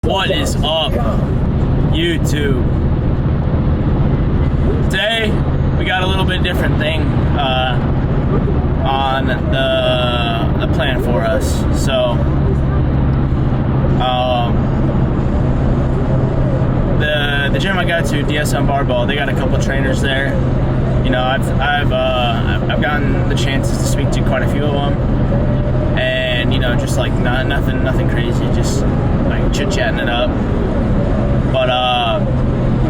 What is up, YouTube? Today we got a little bit different thing on the plan for us. So the gym I go to, DSM Barbell, they got a couple trainers there. You know, I've gotten the chances to speak to quite a few of them, and you know, just like nothing crazy, just like chit-chatting it up. But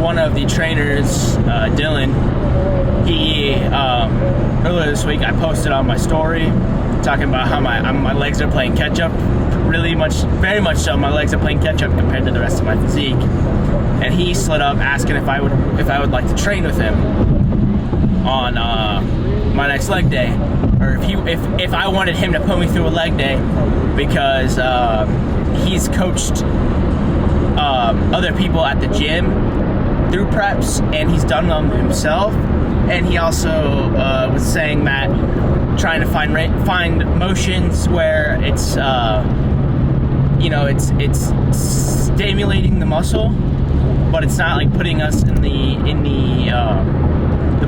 one of the trainers, Dylan, he earlier this week I posted on my story talking about how my legs are playing catch up, very much so. My legs are playing catch up compared to the rest of my physique, and he slid up asking if I would like to train with him on my next leg day, or if I wanted him to put me through a leg day, because he's coached other people at the gym through preps, and he's done them himself. And he also was saying that trying to find motions where it's it's stimulating the muscle, but it's not like putting us in the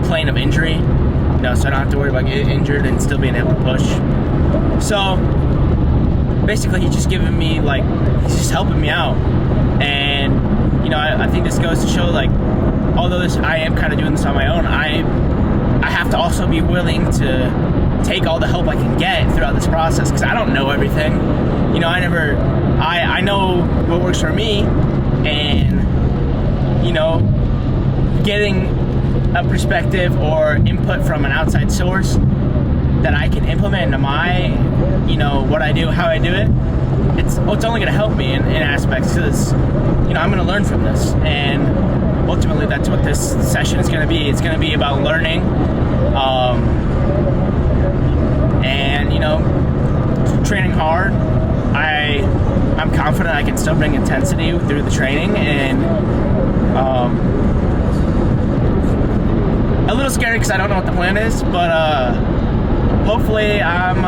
plane of injury, so I don't have to worry about getting injured and still being able to push. So basically he's just giving me, he's just helping me out. And I think this goes to show, although I am kind of doing this on my own, I have to also be willing to take all the help I can get throughout this process, because I don't know everything. I know what works for me, and getting a perspective or input from an outside source that I can implement into my, what I do, how I do it, it's only going to help me in aspects, because, I'm going to learn from this. And ultimately, that's what this session is going to be. It's going to be about learning, and, training hard. I'm confident I can still bring intensity through the training, and a little scary because I don't know what the plan is, but hopefully I'm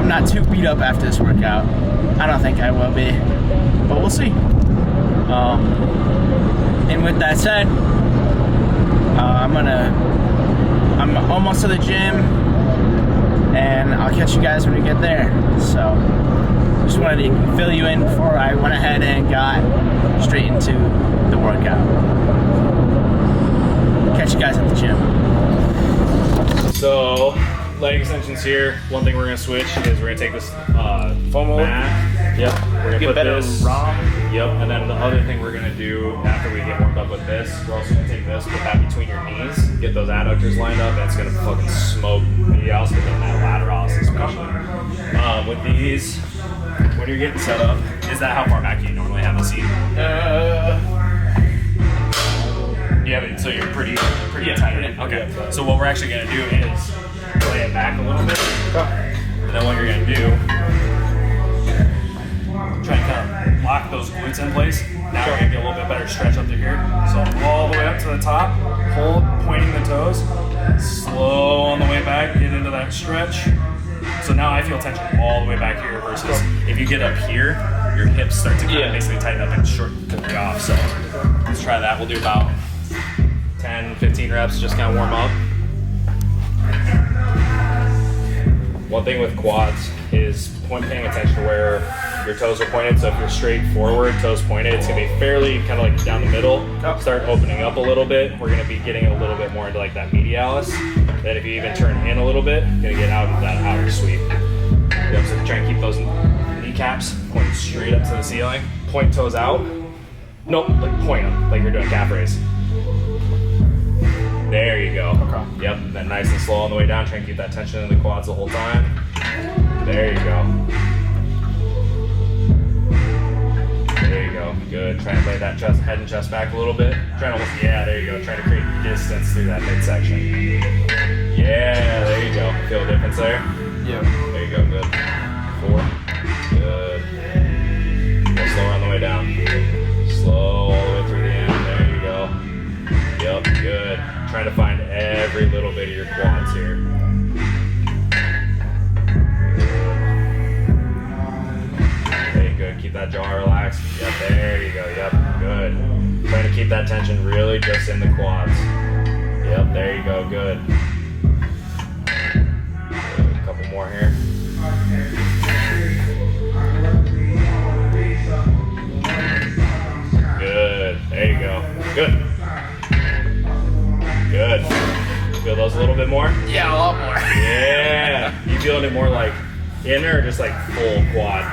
not too beat up after this workout. I don't think I will be, but we'll see. And with that said, I'm almost to the gym, and I'll catch you guys when we get there. So just wanted to fill you in before I went ahead and got straight into the workout. Catch you guys at the gym. So, leg extensions here. One thing we're going to switch is we're going to take this foam mat. Yep. We're going to put this. Yep. And then the other thing we're going to do after we get warmed up with this, we're also going to take this, put that between your knees, get those adductors lined up, and it's going to fucking smoke medialis, but then that lateralis especially. With these, when you're getting set up, is that how far back you normally have the seat? You have it, so you're pretty tight in. Okay. Yeah. So what we're actually going to do is lay it back a little bit, and then what you're going to do, try and kind of lock those glutes in place. Now we're going to get a little bit better stretch up to here. So all the way up to the top, hold, pointing the toes, slow on the way back, get into that stretch. So now I feel tension all the way back here, versus if you get up here, your hips start to kind of basically tighten up and short me off. So let's try that. We'll do about 10, 15 reps, just kind of warm up. One thing with quads is paying attention to where your toes are pointed. So if you're straight forward, toes pointed, it's going to be fairly kind of like down the middle. Start opening up a little bit. We're going to be getting a little bit more into that medialis. Then if you even turn in a little bit, you're going to get out of that outer sweep. Yep, so try and keep those kneecaps pointed straight up to the ceiling. Point toes out. Nope, point them like you're doing calf raise. There you go. Okay. Yep, and then nice and slow on the way down. Try and keep that tension in the quads the whole time. There you go. There you go. Good. Try and lay that head and chest back a little bit. There you go. Try to create distance through that midsection. Yeah, there you go. Feel a difference there? Yeah. There you go. Good. 4. Good. A little slower on the way down. Slow all the way through the end. There you go. Yep, good. Trying to find every little bit of your quads here. really just in the quads. Yep, there you go, good. A couple more here. Good, there you go, good. Good. Feel those a little bit more? Yeah, a lot more. Yeah. You feeling it more like inner or just like full quad?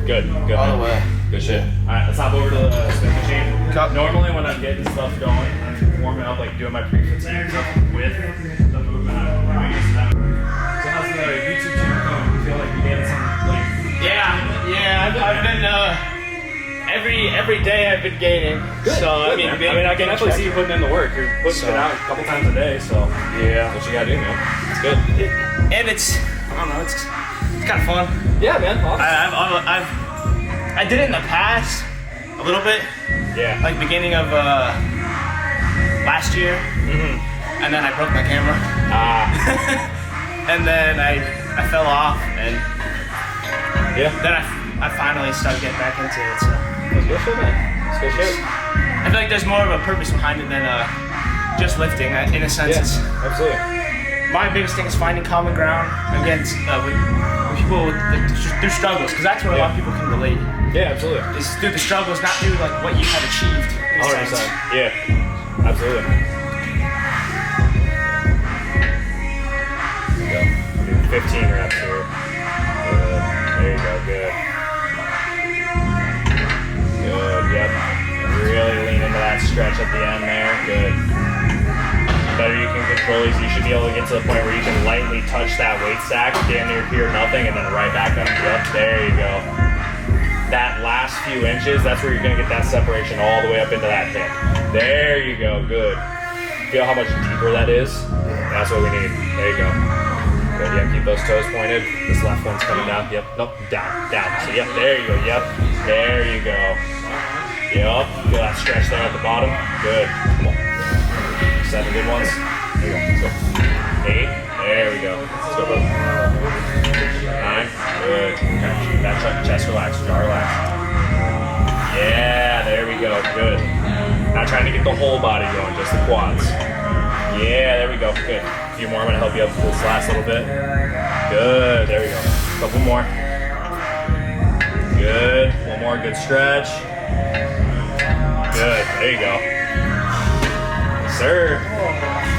Good, good. All the way. Good shit. Alright, let's hop over to the spin machine. Normally when I'm getting stuff going, I'm warming up, like doing my pre-fatigue stuff with the movement I'm doing. So how's the YouTube channel going? You feel like you getting some, like... Yeah, I've been, every day I've been gaining. Good. So, Good, I can definitely see you putting in the work. You're putting it out a couple times a day, so... Yeah. That's what you gotta do, man. It's good. And it's, I don't know, it's kind of fun. Yeah, man. Awesome. I did it in the past, a little bit. Yeah. Like beginning of last year. Mm-hmm. And then I broke my camera. And then I fell off, and then I finally started getting back into it. So That's good shit, man. That's good shit. I feel like there's more of a purpose behind it than just lifting. In a sense, Yeah, absolutely. my biggest thing is finding common ground against with people through struggles, because that's where a lot of people can relate. Yeah, absolutely. Is through the struggles, not through like what you have achieved. 100%. Yeah, absolutely. There you go. 15 reps here. Good. There you go. Good. Good. Yep. Really lean into that stretch at the end there. Good. The better you can control these, you should be able to get to the point where you can lightly touch that weight stack, damn near here, nothing, and then right back up. Yep. There you go. That last few inches, that's where you're gonna get that separation all the way up into that hip. There you go, good. Feel how much deeper that is? That's what we need. There you go. Good, yeah, keep those toes pointed. This left one's coming down. Yep, nope, down. So yep, there you go, yep. There you go. Yep, feel that stretch there at the bottom. Good, come on. 7 good ones. There you go, let's go. 8, there we go. Let's go, bro. 9, good. Okay. That chest relax, jaw relax. Yeah, there we go, good. Not trying to get the whole body going, just the quads. Yeah, there we go, good. A few more, I'm gonna help you up this last little bit. Good, there we go. A couple more. Good, one more, good stretch. Good, there you go. Yes, sir.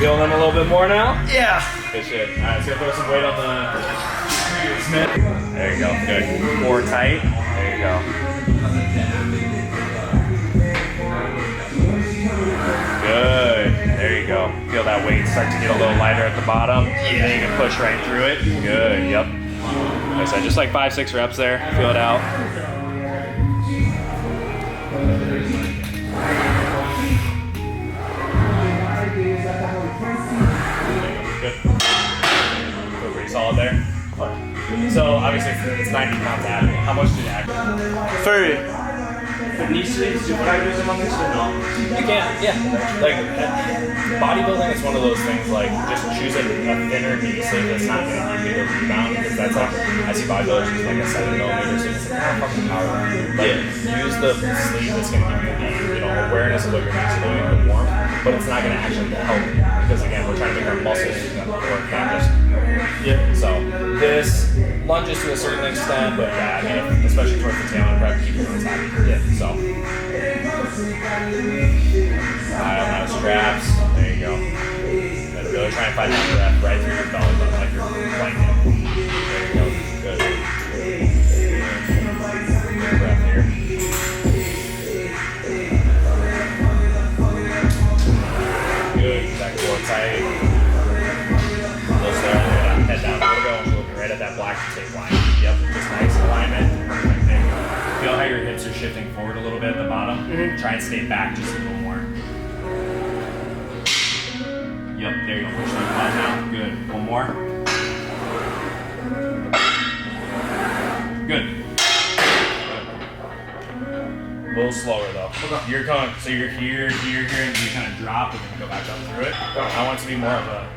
Feeling them a little bit more now? Yeah. Good shit. Alright, let's go throw some weight on the Smith. There you go, good. Core tight. There you go. Good. There you go. Feel that weight start to get a little lighter at the bottom. Yeah. Then you can push right through it. Good, yep. Like I said, just like 5-6 reps there. Feel it out. Good. Feel pretty solid there. So obviously it's 90 pounds added. How much do you add? For knee sleeves, would I use them on this or no? You can, yeah. Like bodybuilding is one of those things. Like just choosing a thinner knee sleeve that's not going to give you the rebound, because that's like I see bodybuilders use like a 7mm sleeve. It's like fucking power. Like use the sleeve that's going to give you the awareness of what your knees are doing, the warmth, but it's not going to actually help, because again we're trying to make our muscles work, not just. Yeah. So this lunges to a certain extent, but yeah, I mean, especially towards the tail end, probably keep your hands happy. Yeah. So. Alright, straps. There you go. And really try and find that breath right through your belly button, like you're planking. There you go. Good. Good breath here. Good. That core tight. Close there. Head down a little bit. I want you looking right at that black tape line. Yep. Just nice alignment. Perfect. There you go. Feel how your hips are shifting forward a little bit at the bottom. Mm-hmm. Try and stay back just a little more. Yep, there you go. Push that quad now. Good. One more. Good. A little slower though. Okay. You're going, so you're here, and you kind of drop and then go back up through it. I want it to be more of a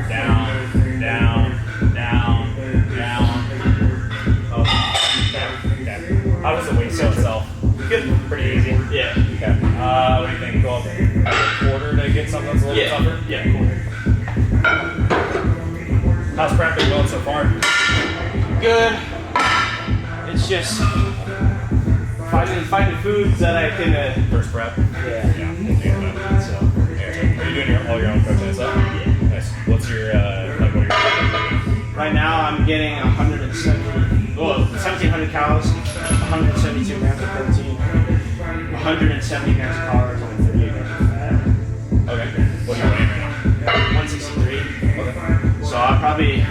down, down, down, down. Okay. How does the weight show itself? Good. Pretty easy. Yeah. Okay. What do you think? Go up. How's prep been going so far? Good. It's just finding foods that I can. First prep? Yeah. So, are you doing all your own protein stuff? Yeah. Nice. What's your, what are your proteins? Right now I'm getting 1,700 calories, 172 grams of protein, 170 grams of carbs, and 38 grams of fat. Okay. What are you weighing right now? 163. Okay. So I'll probably in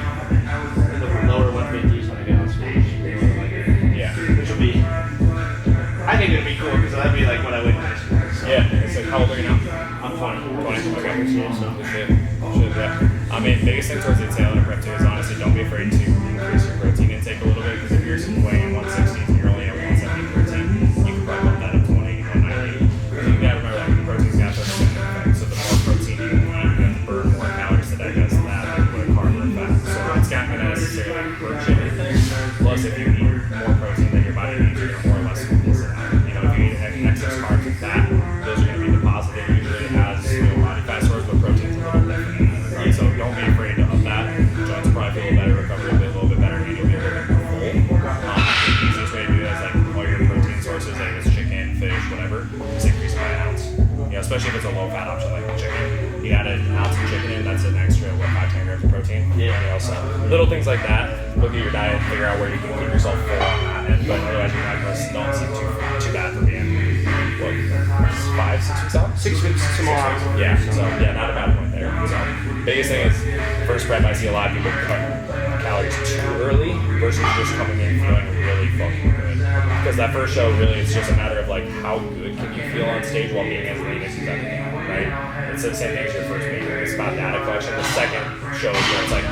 the lower 150s when I get on stage. Yeah. Which will be, I think it'll be cool because that'll be like what I weighed in high school. So. Yeah. It's like, how old are you now? I'm 20. 20. Okay. So. Should, yeah. I mean, biggest thing towards the tail end of prep too is honestly don't be afraid to increase your protein intake a little bit because if you're weighing 160 and you're only at 170 protein, you can probably bump that up to 180, 190. You gotta remember that protein's got such a effect. So the more protein you eat, you have to burn more calories to digest that than put a carb or fat. So it's not gonna necessarily hurt you anything. Plus, if you eat more protein than your body needs, you're gonna more or less release it out. You know, if you eat excess carbs and fat, those are gonna be deposited. Usually it has body fat stores, but protein's a little different. So don't be afraid of that. Joints will probably feel better, recovery will be a little bit better, and you'll be a little bit more full. I think the easiest way to do that is like all your protein sources, like it's chicken, fish, whatever, just increase by an ounce. You know, especially if it's a low fat option like chicken. You add an ounce of chicken in, that's an extra 5-10 grams of protein. Yeah. You know, so little things like that. Look at your diet, figure out where you can keep yourself full on that. But otherwise, your macros don't seem too bad for being 5, 6 weeks out. 6 weeks tomorrow. Yeah, so yeah, not a bad point there. So biggest thing is first prep. I see a lot of people cut calories too early versus just coming in feeling really fucking good. Because that first show really is just a matter of like how good can you feel on stage while being as lean as you can, right? It's the same thing as your first meeting. It's about data collection. The second show is where it's like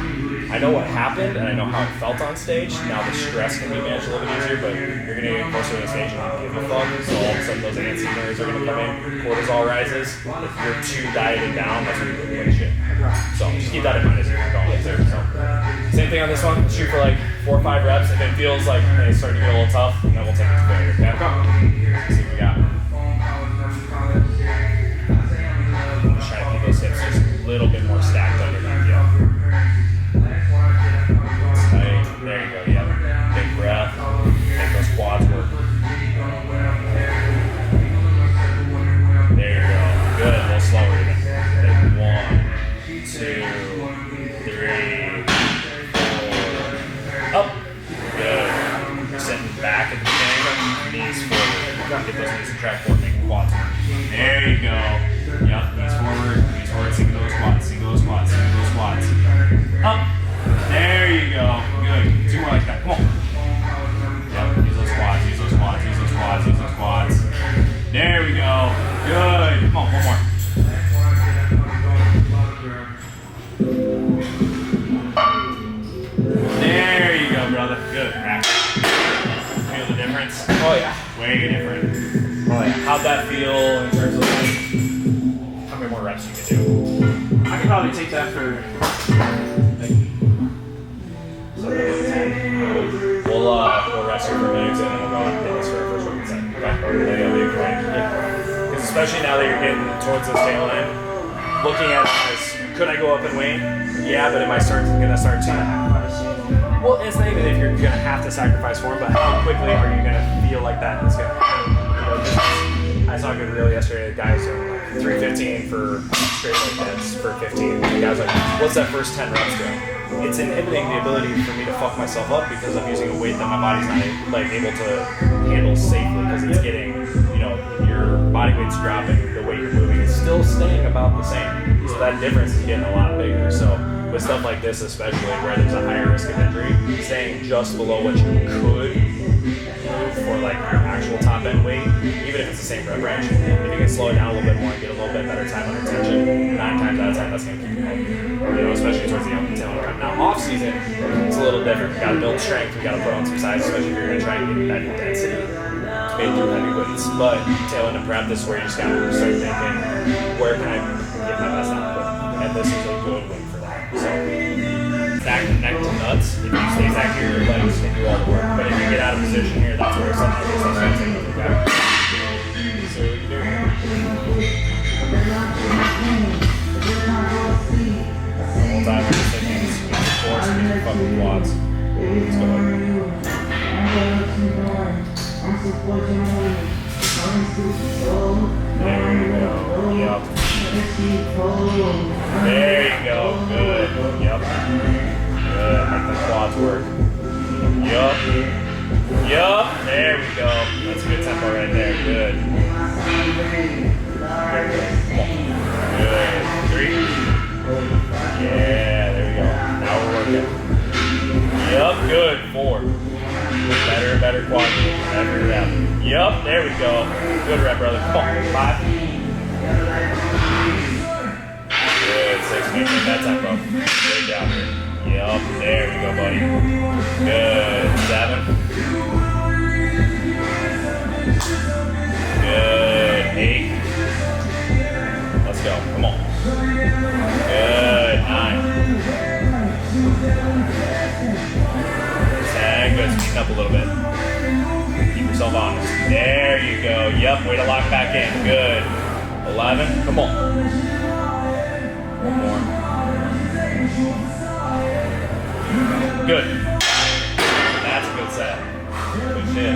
I know what happened and I know how it felt on stage. Now the stress can be managed a little bit easier, but you're gonna get closer to the stage and not give a fuck. So all of a sudden those antsy nerves are gonna come in, cortisol rises. If you're too dieted down, that's when you're really shit. So just keep that in mind as you're going through. So same thing on this one. Shoot for like 4 or 5 reps. If it feels like it's starting to get a little tough, then we'll take it to failure. Okay? Let's see what we got. Just try to keep those hips just a little bit more stacked underneath you. Tight. There you go. Yep. Big breath. Make those quads work. There you go. Good. A little slower even. Like 1, 2, 3, 4. Up. Good. You're sitting back at the beginning. Knees forward. Get those knees in track forward. Make quads work. There you go. Yep. Knees forward. Knees forward. Single those quads. Single those quads. Single those quads. Up. There you go. Good. 2 more like that. Come on. Yep. Use those quads. Use those quads. Use those quads. Use those quads. There we go. Good. Come on. 1 more. There you go, brother. Good. Back. Feel the difference? Oh yeah. Way different. Oh yeah. How'd that feel in terms of like how many more reps you could do? I could probably take that for like 10. We'll rest here for a minute and then we'll go on and hit this for our first working set. Okay? That'll be a good way. Because especially now that you're getting towards this tail end, looking at it as could I go up and weight? Yeah, but am I gonna start to? Well, it's not even if you're gonna have to sacrifice for it, but how quickly are you gonna feel like that is gonna happen? I saw a good reel yesterday. The guy was doing like 315 for straight leg deads for 15. The guy was like, "What's that first 10 reps doing?" It's inhibiting the ability for me to fuck myself up because I'm using a weight that my body's not able to handle safely because it's getting, your body weight's dropping, the way you're moving is still staying about the same. So that difference is getting a lot bigger. So with stuff like this, especially where there's a higher risk of injury, staying just below what you could move for like your actual top end weight, even if it's the same rep range, if you can slow it down a little bit more and get a little bit better time under tension, 9 times out of 10 that's going to keep you healthy. Especially towards the tail end prep. Now off season, it's a little different. We got to build strength, we got to put on some size, especially if you're going to try and get that intensity made through heavy weights. But tail end prep, this is where you just got to start thinking, where can I get my best output? And this is a good win for that. So back to neck to nuts. If you stay back here, your legs can do all the work. But if you get out of position here, that's where something like this is going to take over. Okay? So what you do here. The whole time we're just thinking, force, with quads. Let's go. There you go. Yep. There you go. Good. Yep. Good. Make the quads work. Yup. Yup. There we go. That's a good tempo right there. Good. Come on. Good. 3. Yeah, there we go. Now we're working. Yup. Good. 4. Better and better quad. Every rep. Yup. There we go. Good rep, brother. Come on. 5. Good. 6. Maintain that tempo. Great job here. Yup, there we go, buddy. Good. 7. Good. 8. Let's go. Come on. Good. 9. 10. Good. Speed up a little bit. Keep yourself honest. There you go. Yup. Way to lock back in. Good. 11. Come on. One more. Good. That's a good set. Good shit.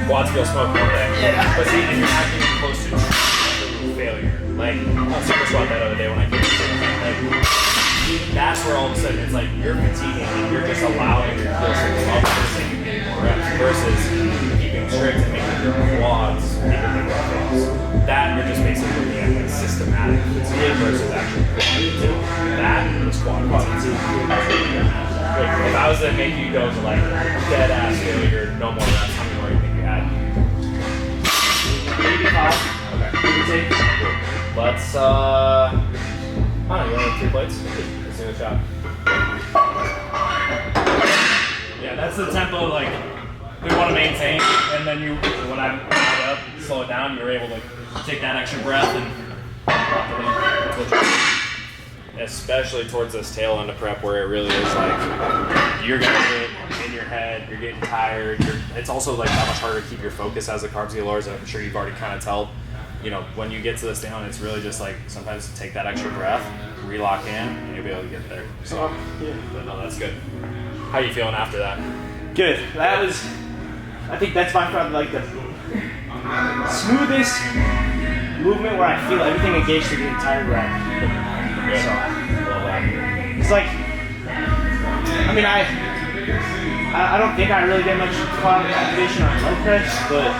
Quads feel smoke all day. Yeah. But see, and you're not getting close to failure. Like, on super squat that other day when I came to like, that's where all of a sudden it's like you're fatiguing and you're just allowing your heels to come up for the sake of getting more reps versus keeping strict and making your quads make a big difference. That you're just basically looking at like systematic fatigue versus actual quad fatigue. That is quad fatigue. If I was to make you go to like dead ass failure, no more reps, how many more do you think you had? 85. Okay. Cool. Let's I don't know, you want to have 3 plates? Let's do a shot. Yeah, that's the tempo like we want to maintain, and then you, when I put it up, slow it down, you're able to take that extra breath and especially towards this tail end of prep where it really is like you're gonna get in your head, you're getting tired. It's also like how much harder to keep your focus as the carbs get lower, as I'm sure you've already kind of told. You know, when you get to this down, it's really just like sometimes to take that extra breath, relock in, and you'll be able to get there. So, yeah, but no, that's good. How are you feeling after that? Good. That was, I think that's by far like the smoothest movement where I feel everything engaged through the entire rep. Good. So, Well done. it's like, I mean, I don't think I really get much quad activation on low press, but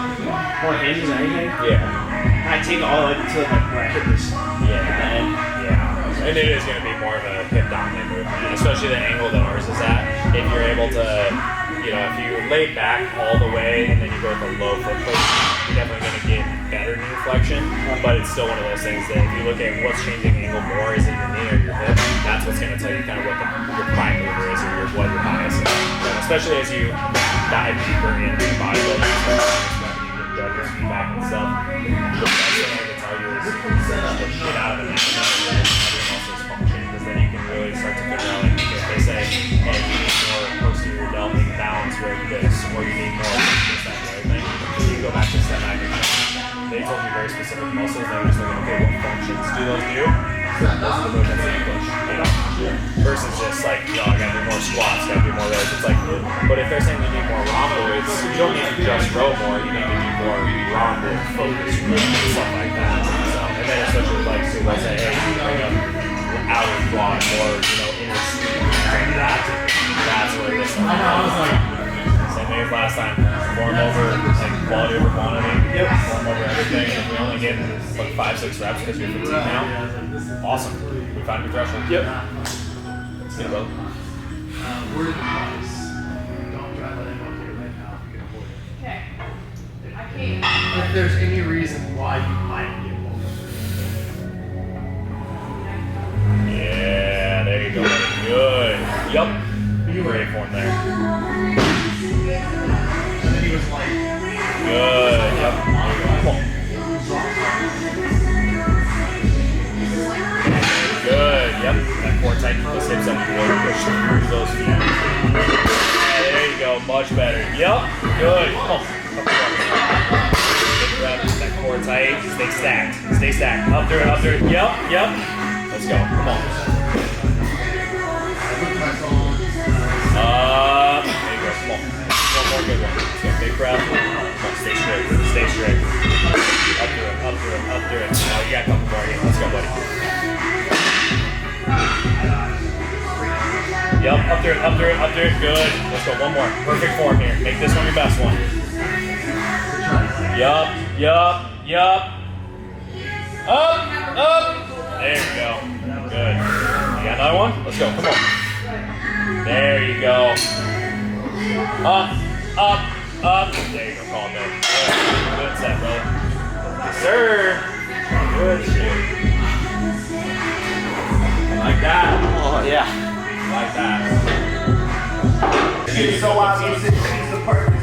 more hinges than anything. Yeah. I take it all the way until like where I hit this. Yeah. And it is going to be more of a hip dominant movement, especially the angle that ours is at. If you're able to, you know, if you lay back all the way and then you go with a low foot placement, you're definitely going to get better knee flexion. But it's still one of those things that if you look at what's changing angle more, is it your knee or your hip? That's what's going to tell you kind of what your prime mover is or what your bias is. And especially as you dive deeper into bodybuilding. Judges feedback and stuff. The best thing I can tell you is the shit out of it and how your muscles function, because then you can really start to figure out, like, if they say, hey, you need more posterior deltoid balance with this, or you need more this, that, the other thing. You can go back to step back and they told you very specific muscles, they were just like, okay, what functions do those do? Those are the movements that you push, you know? Versus just like, you know, I gotta do more squats, gotta do more rows. It's like, but if they're saying you need more rhomboids, you don't need to just row more, you need to do more rhomboid focus and stuff like that. So, and then especially like, so they'll say, hey, you bring up outer quad or, you know, inner sleeve, like that. That's where this one comes. Same thing as last time. Form over, like quality over quantity. Yep. Form over everything. And if we only get like 5-6 reps because you're fatigued now, awesome. We found your threshold. Yep. Let's get it, brother. Word advice. Don't drive that in here right now if you can avoid it. Okay. I can't. If there's any reason why you might get one. Yeah, there you go. Good. Yup. Great form there. And then he was like, Good. Yep. Come on. Good. Yep. That core tight. Those hips up. Really push through those feet. Yeah, there you go. Much better. Yep. Good. Come on. Good rep. That core tight. Stay stacked. Stay stacked. Up through it. Up through it. Yep. Yep. Let's go. Come on. I looked at my phone. through it, up through it, up through it. Good. Let's go. One more. Perfect form here. Make this one your best one. Yup. Up. There you go. Good. You got another one? Let's go. Come on. There you go. Up. There you go. Call it there. Good set, brother. Yes, sir. Good shit. Like that. Oh, yeah. Like that. So obvious it defeats the purpose.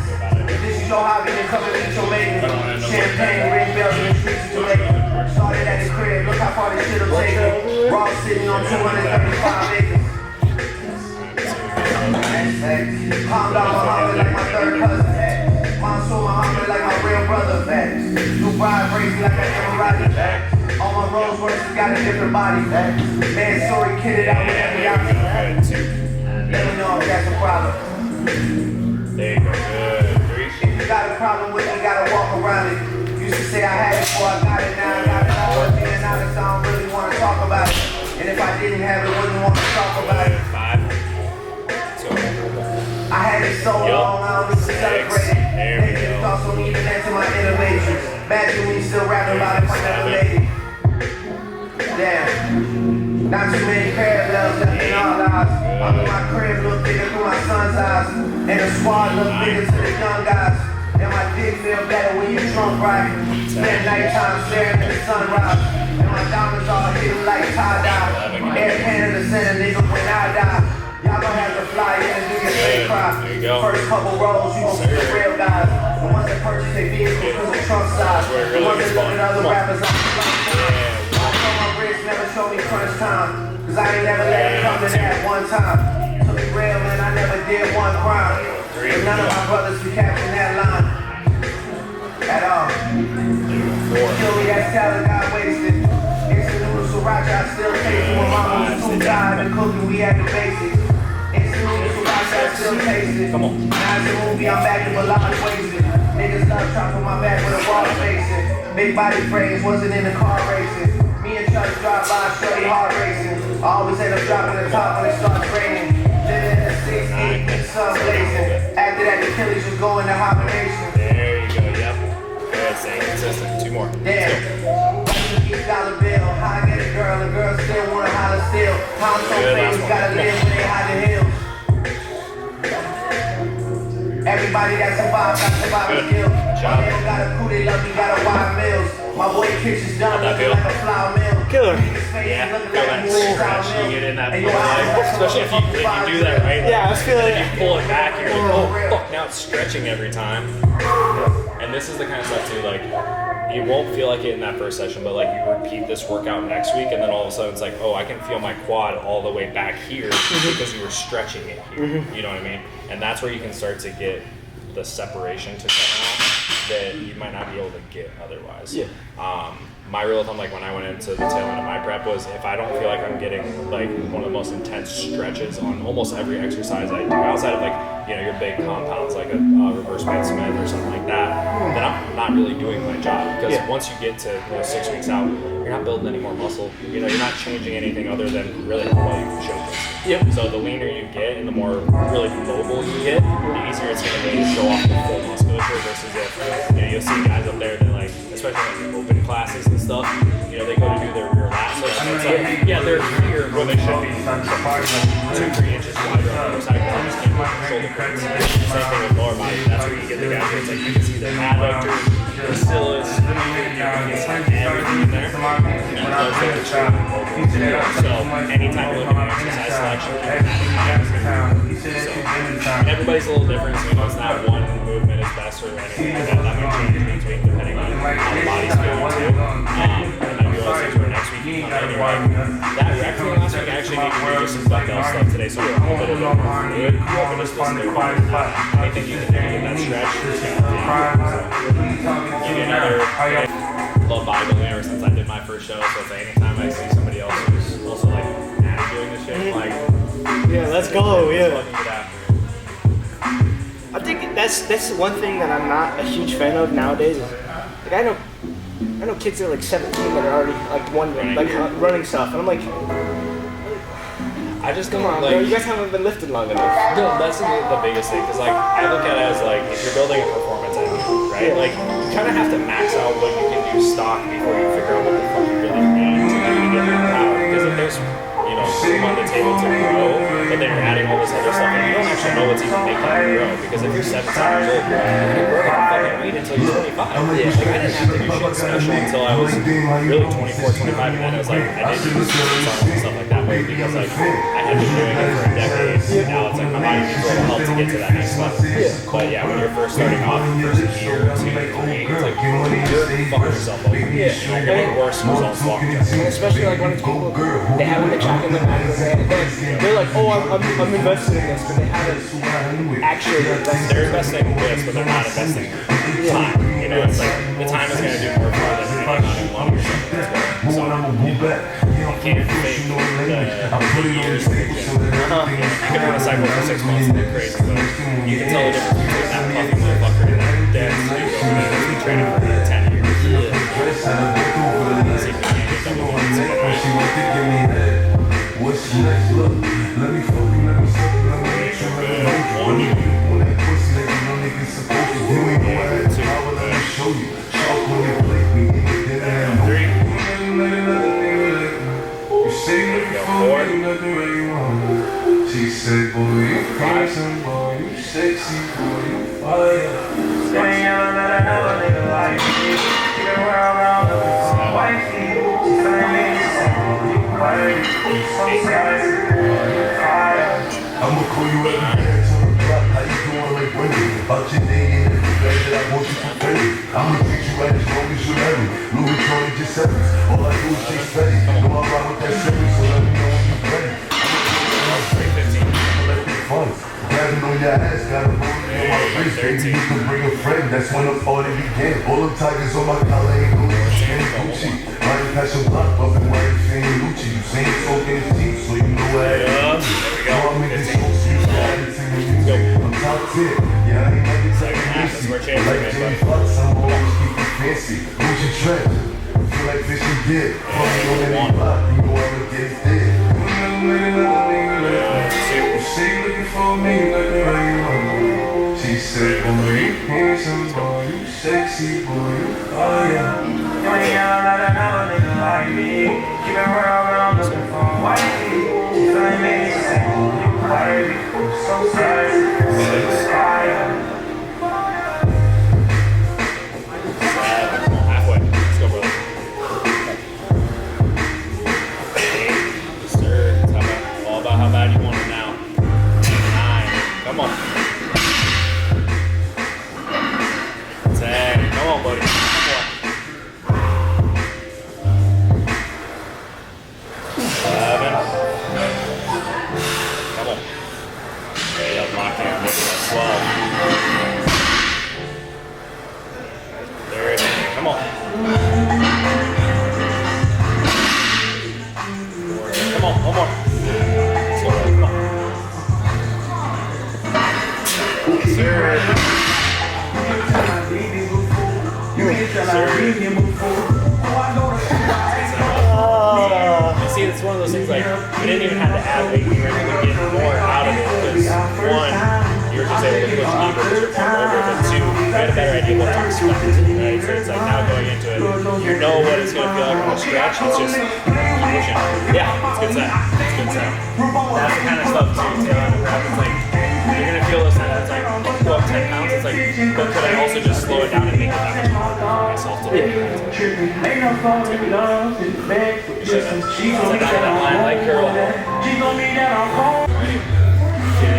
If this is your hobby, then come and meet your lady. Champagne, ring bells, and the streets of Jamaica. Started at the crib, look how far this shit'll take me. Raw sitting on 235 acres. Calm down Muhammad like my third cousin. Mansoor Muhammad like my real brother. New bride crazy like I never ride. All my Rolls Royces got a different body. Man, sorry, kitted out with every option. Let me know if that's a problem. There you go. Good. If you got a problem with it, you gotta walk around it. Used to say I had it before I got it, now I got it all. Being honest, I don't really want to talk about it. And if I didn't have it, wouldn't want to talk about it. 5. I had it so long, I don't even celebrate it. Negative thoughts don't even enter my inner matrix. Imagine when you still rapping about it, I never made it. Damn. Not too many parallels left in our lives. I'm in my crib, look bigger through my son's eyes. And the squad look bigger to the young guys. And my dick feel better when you're drunk, right? Spend nighttime staring at the sunrise. And my diamonds all hidden like tie-dye. Air Canada send a nigga when I die. Y'all gonna have to fly in and do your fake cry. First couple rows, you gon' see the real guys. The ones that purchase their vehicles because of trunk size. The ones that look at other rappers on the front side. My wrist never showed me crunch time. Cause I ain't never let it come to that one time. To be real, man, I never did one crime. But none of my brothers be capturing that line. At all. Kill me, that talent got wasted. Instant noodles sriracha, I still taste it. When mama was too tired and cooking, we had the basics. Instant noodles sriracha, I still taste it. Now it's a movie, I'm back in Milan wasted. Niggas love chopping my back with a wall facing. Big body frames, wasn't in the car racing. Me and Chuck drive by, straight hard racing. I always end up dropping the top when it starts raining. Living in the 6'8", big sun blazing. After that, the Achilles was going to hibernation. There you go, yep. Good, stay consistent. 2 more. Damn. $1 bill. How I get a girl still wanna holler still. How I'm so famous, gotta live when they hide the hills. Everybody that survived got survivor skill. My man got a crew, they love me, got a wide mills. My boy Kitchen's done looking like a flower mill. Killer. Yeah, feel that stretch. You get in that pull leg, especially if you do that right. Yeah, I was feeling if you pull it back, you're like, oh fuck, now it's stretching every time. And this is the kind of stuff too, like, you won't feel like it in that first session, but like you repeat this workout next week, and then all of a sudden it's like, oh, I can feel my quad all the way back here because you were stretching it here. You know what I mean? And that's where you can start to get the separation to come out that you might not be able to get otherwise. Yeah. My rule of thumb, like when I went into the tail end of my prep, was if I don't feel like I'm getting like one of the most intense stretches on almost every exercise I do, outside of like, you know, your big compounds like a reverse band Smith or something like that, then I'm not really doing my job. Because once you get to 6 weeks out, you're not building any more muscle. You know, you're not changing anything other than really how well you can showcase. Yep. So the leaner you get and the more really mobile you get, the easier it's going to be to show off the full musculature versus if, you know, you'll see guys up there that like, especially like open classes and stuff, you know, they go to do their rear lat stuff. It's like, yeah, they're here when they should be 2-3 inches wider on the other side because they just can't move their shoulder blades. Same thing with lower body. That's where you get the guys where it's like you can see their adductors, the psoas, you can see everything in there. And those are extremely mobile. So anytime you're looking at exercise selection, and everybody's a little different, so you know, it's not one movement is best or anything like that. That might change between depending on how the body's feeling too. And then we always do next week. That rec thing last week, I actually need to do just some dumbbell stuff today, so we're a little bit more fluid. We're going to just listen to your body. Anything you can do to get that stretch, just give you another. Love bodybuilding ever since I did my first show, so it's like anytime I see somebody else who's also like doing this shit, I'm like, yeah, let's go, yeah. Get after it. I think that's one thing that I'm not a huge fan of nowadays. Like I know kids that are like 17 that are already like running stuff, and I'm like, I just don't Come on, like. bro. You guys haven't been lifting long enough. No, that's the biggest thing, because like I look at it as like if you're building a performance engine, right? Like you kind of have to max out what you can do stock before you figure out what the fuck you really need to maybe get more power. Because if there's room on the table to grow, but then you're adding all this other stuff, and you don't actually know what's even making you grow. Because if you're 17 years old, bro, you're gonna grow like a fucking weed until you're 25. Like I didn't have to do shit special until I was really 24, 25, and then it was like I did use songs and stuff like that, but because like I had been doing it for a decade, and now it's like my body needs a little help to get to that next level. But yeah, when you're first starting off, first year, 2, 3, it's like you're fucking yourself over. And you're gonna get worse results long term. Especially like when it's people, they haven't been tracking the back of their head. They're like, oh, I'm invested in this, but they haven't actually invested. They're investing in this, but they're not investing time. You know, it's like the time is going to do more for them than any amount of money or something that's going. So you can't fake the years that you're in. You can run a cycle for 6 months and they're crazy, but you can tell the difference between that puffy motherfucker and that dense dude over there that's been training for 10 years. See if you can't get double points in it. What's next? Look, let me fuck you, let me suck you, let me make you. When that pussy that you know niggas supposed to do, ain't no way. I will let me show you. Shark on your plate, we in the dinner and 3. You say nothing for me, nothing where you want. She said, boy, you handsome, boy, you sexy, boy, you fire. Say you don't let another nigga like me. Keep it world around the wifey. She said, me, I'ma call you every day till the clock. How you doing like Wendy? About your day and every day that I want you to pay. I'ma treat you right as long as you let me. Louis Vuitton just sevens. All I do is chase steady. Know I ride with that series, so let me know when you're ready. I'ma let it fun. Grabbing on your ass, got a rolling on my wrist. Baby, you can bring a friend. That's when the party began. All them tigers on my collar ain't Gucci. Riding past your block, bumping while you're feeling Lucci. You saying smoking is cheap, so you know what I am. I'm top tier. Yeah, I ain't never take it easy. Like Jimmy Fox, I'm always keep it fancy. Who's your trend? Feel like fish and dip. Fuck me on any block, you know I'ma get it dead. You say you looking for me, nothing right you want. She said, boy, you handsome, boy, you sexy, boy, you fire. You ain't got another nigga like me. Keep it real, but I'm looking for whitey. She's like me, you crazy, so sad. Halfway. Let's go, brother. 8. Sir, it's all about how bad you want it now. 9. Come on. 10. Come on, buddy. Come on. 11. Come on. Okay, up, lock in. 12. 13. Come on. 14. Come on, one more. Let's go, come on. Sir. You see, it's one of those things like we didn't even have to add weight. We were able to get more out of it because 1, you were just able to push deeper because you're more over, but 2, you had a better idea what to expect, right? So it's like now going into it, you know what it's going to feel like on the stretch. It's just pushing. Yeah, it's good set. It's good set. That's the kind of stuff too. Tail on the grab. It's like you're gonna feel this, and it's like go up 10 pounds. It's like, but could I also just slow it down and make it that much harder for myself to do? It's like that line leg curl. Alright.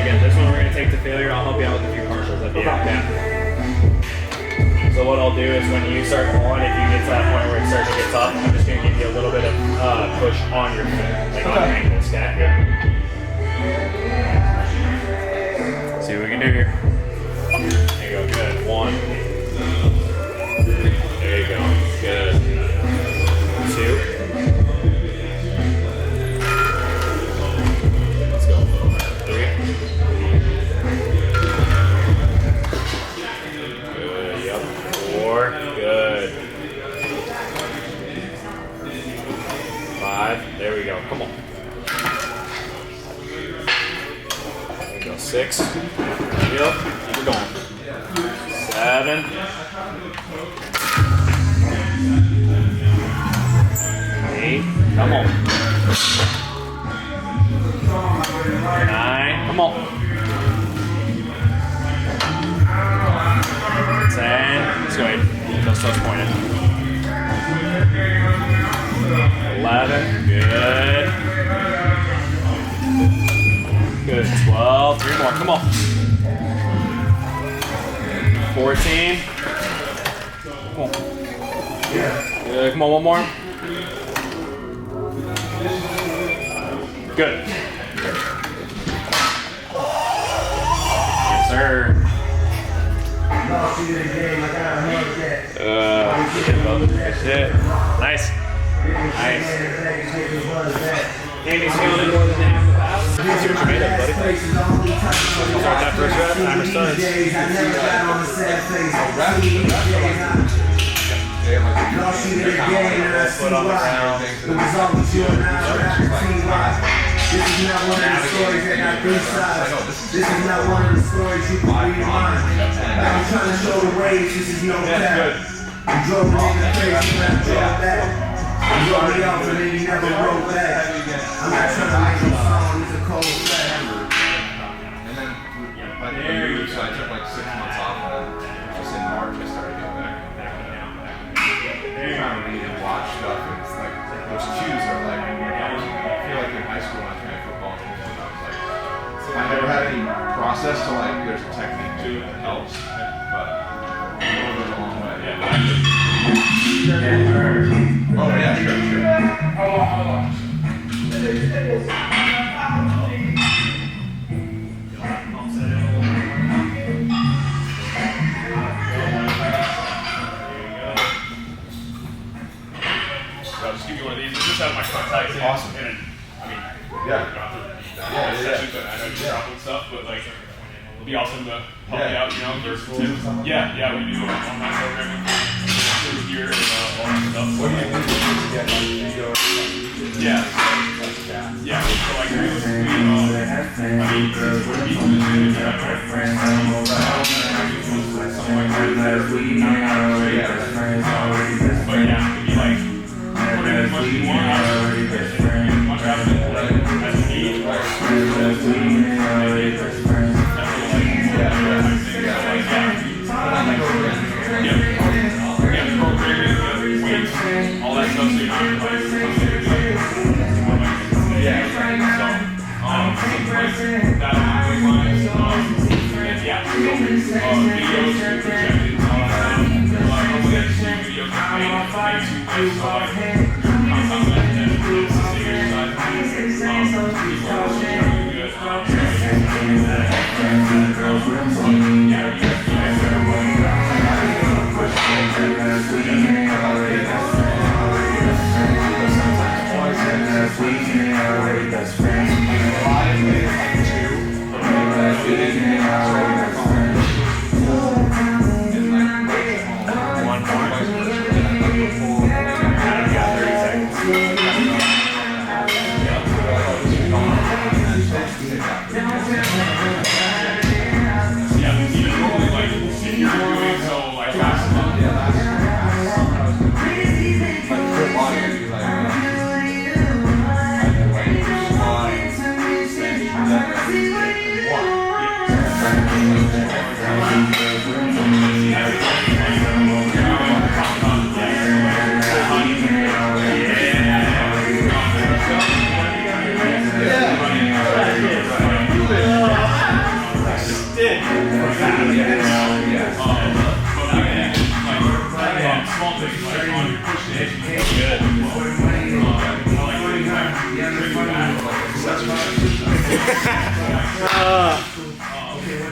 Again, this one we're gonna take to failure. I'll help you out with a few partials at the end. So what I'll do is when you start pulling, if you get to that point where it starts to get tough, I'm just gonna give you a little bit of push on your foot, like on your ankles. Okay. See what we can do here. There you go, good. 1. There you go, good. 2. Let's go. 3. Good, yep. 4, good. 5, there we go, come on. Yep. Keep it going. 7. 8. Come on. 9. Come on. 10. Let's go 8. Those toes pointed. 11. Good. Good. 12. 3 more. Come on. 14. Come on. Good. Come on. One more. Good. Yes, sir. That's it. Nice. Nice. Andy's feeling it more than half the pass. See what you made of, buddy. Start that first rep. Timer starts. Foot on the ground. This is not one of the stories that got three sides. This is not one of the stories you can read mine. I'm trying to show the ways, this is no cap. You drove me in the face when I drove back. You drove me off and then you never wrote back. I'm not trying to make no song, it's a cold fact. And then, by the end, so I took like 6 months off, and then just in March I started getting back. Trying to read and watch stuff, and it's like, those cues are like, I feel like in high school when I was playing football, and I was like, I never had any process to like, there's a technique to it that helps, but it goes a long way. Oh yeah, sure. I'll just give you one of these. This is how my contacts in. Awesome. And, I mean, Yeah. you don't have to read that session, but I know you're dropping stuff, but like, it'll be awesome to help you out, you know, versatile. Yeah, we do online programming here and all that stuff. What do you think to get like video? Yeah. So like, realistically, I mean, since we're beating this in, you're not trying to friends, something like that. But yeah, it'd be like, put in as much as you want out of it, as much out of it as you need. Programming, weights, all that stuff, so you don't like,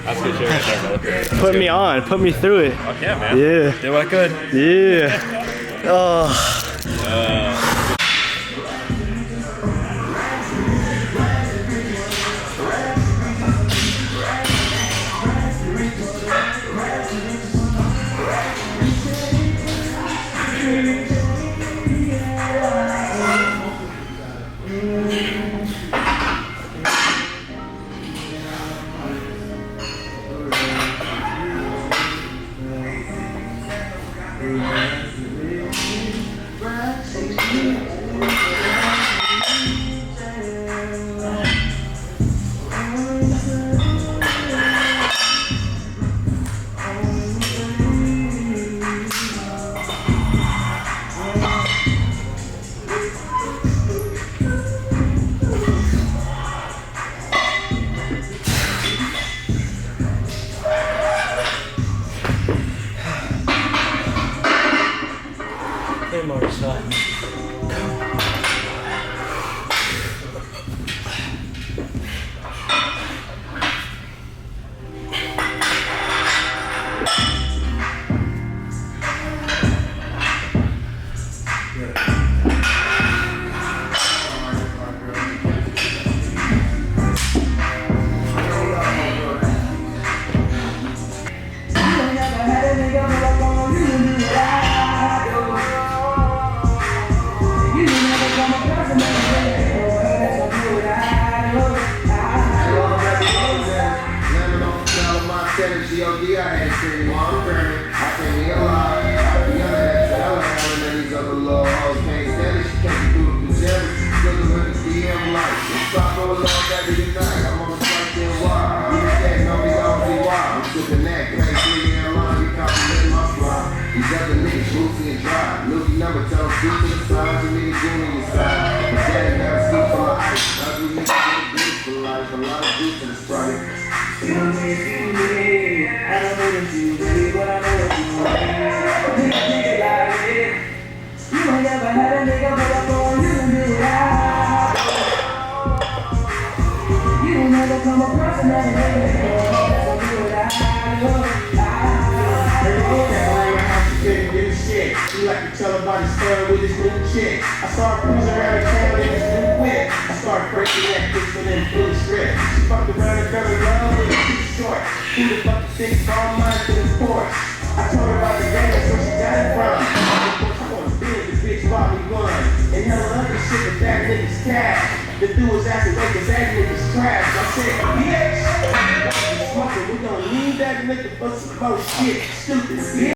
That's good shit right there, brother. Put me on, put me through it. Fuck yeah, man. Yeah. Did what I could. Yeah. Oh. COD, I had to send you on credit. I send me a lot. I be under that trailer, and these other little hoes can't stand it. She can't do it for jealous. Still with the DM like. Stop going along back to the night. I'm on the front end wide. You can't know me all be wild. I'm sipping that crack, singing in line. You complimenting my fly. These other niggas, Lucy and dry. Lucy number, tell them scoot to the side. You need a goon on your side. Daddy never scoop for my ice. That's what you need to do for life. A lot of juice in the Sprite. You know me, I don't know that you really, but I know what you want. Nigga like it. You ain't never had a nigga pull up on you and do it out. You don't never come across another nigga that'll do it out. You like to tell about his story with his new chick. I started cruising around the town in his new whip. I started breaking that bitch with them blue strip. She fucked around and fell in love with a too short. Who the fuck you think all mine to the porch? I told her about the game, that's where she got it from. Of course, I want to build the bitch while we won. And hell other shit with that nigga's cash. The dude was acting like his that nigga's trash. I said, bitch, we don't need that nigga for some more shit. Stupid bitch.